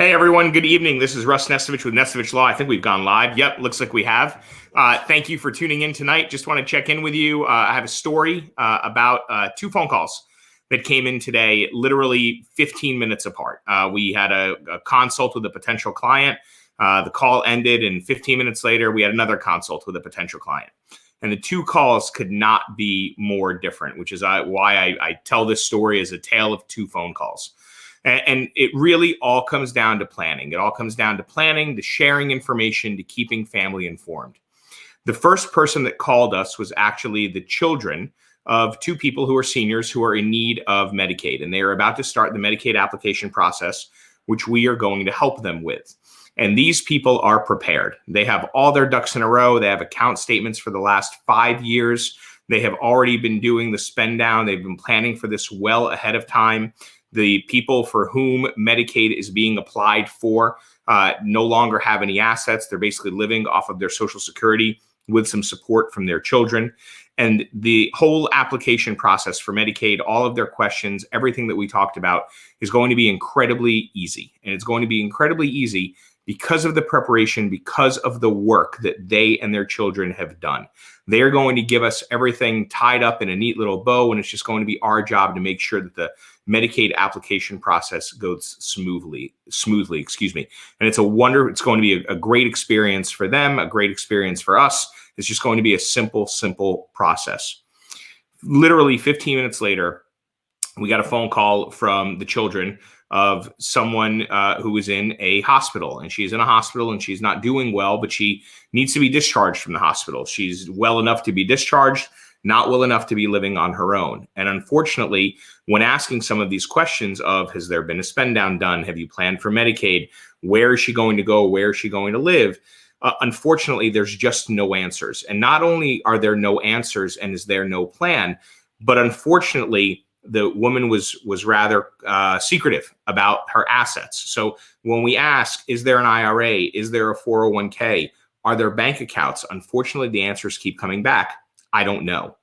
Hey everyone, good evening. This is Russ Nestovich with Nestovich Law. I think we've gone live. Yep, looks like we have. Thank you for tuning in tonight. Just want to check in with you. I have a story about two phone calls that came in today, literally 15 minutes apart. We had a consult with a potential client. The call ended, and 15 minutes later, we had another consult with a potential client. And the two calls could not be more different, which is why I tell this story as a tale of two phone calls. And it really all comes down to planning. It all comes down to planning, to sharing information, to keeping family informed. The first person that called us was actually the children of two people who are seniors who are in need of Medicaid. And they are about to start the Medicaid application process, which we are going to help them with. And these people are prepared. They have all their ducks in a row. They have account statements for the last 5 years. They have already been doing the spend down. They've been planning for this well ahead of time. The people for whom Medicaid is being applied for no longer have any assets. They're basically living off of their Social Security with some support from their children. And the whole application process for Medicaid, all of their questions, everything that we talked about is going to be incredibly easy. And it's going to be incredibly easy because of the preparation, because of the work that they and their children have done. They are going to give us everything tied up in a neat little bow, and it's just going to be our job to make sure that the Medicaid application process goes smoothly, And it's going to be a great experience for them, a great experience for us. It's just going to be a simple process. Literally 15 minutes later, we got a phone call from the children of someone who was in a hospital, and she's in a hospital and she's not doing well, but she needs to be discharged from the hospital. She's well enough to be discharged, not well enough to be living on her own. And unfortunately, when asking some of these questions of, has there been a spend down done? Have you planned for Medicaid? Where is she going to go? Where is she going to live? Unfortunately, there's just no answers. And not only are there no answers and is there no plan, but unfortunately, the woman was rather secretive about her assets. So when we ask, is there an IRA? Is there a 401k? Are there bank accounts? Unfortunately, the answers keep coming back. I don't know.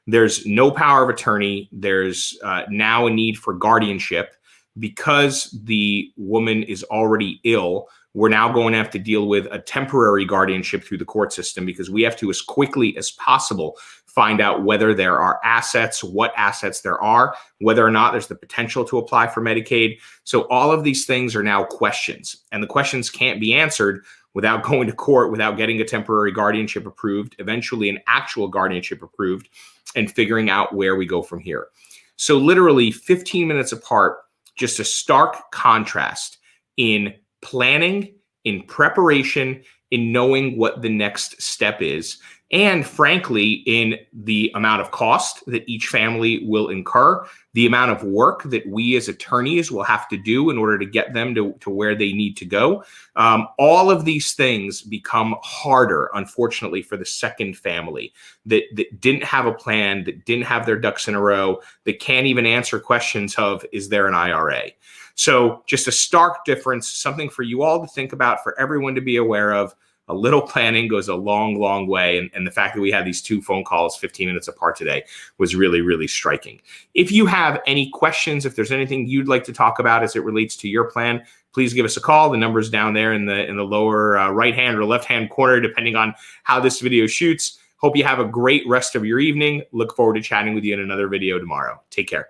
There's no power of attorney. There's now a need for guardianship. Because the woman is already ill, we're now going to have to deal with a temporary guardianship through the court system, because we have to, as quickly as possible, find out whether there are assets, what assets there are, whether or not there's the potential to apply for Medicaid. So all of these things are now questions, and the questions can't be answered without going to court, without getting a temporary guardianship approved, eventually an actual guardianship approved, and figuring out where we go from here. So literally 15 minutes apart, just a stark contrast in planning, in preparation, in knowing what the next step is, and frankly, in the amount of cost that each family will incur, the amount of work that we as attorneys will have to do in order to get them to where they need to go. All of these things become harder, unfortunately, for the second family that didn't have a plan, that didn't have their ducks in a row, that can't even answer questions of, is there an IRA? So just a stark difference, something for you all to think about, for everyone to be aware of. A little planning goes a long way. And the fact that we had these two phone calls 15 minutes apart today was really striking. If you have any questions, if there's anything you'd like to talk about as it relates to your plan, please give us a call. The number's down there in the lower right-hand or left-hand corner, depending on how this video shoots. Hope you have a great rest of your evening. Look forward to chatting with you in another video tomorrow. Take care.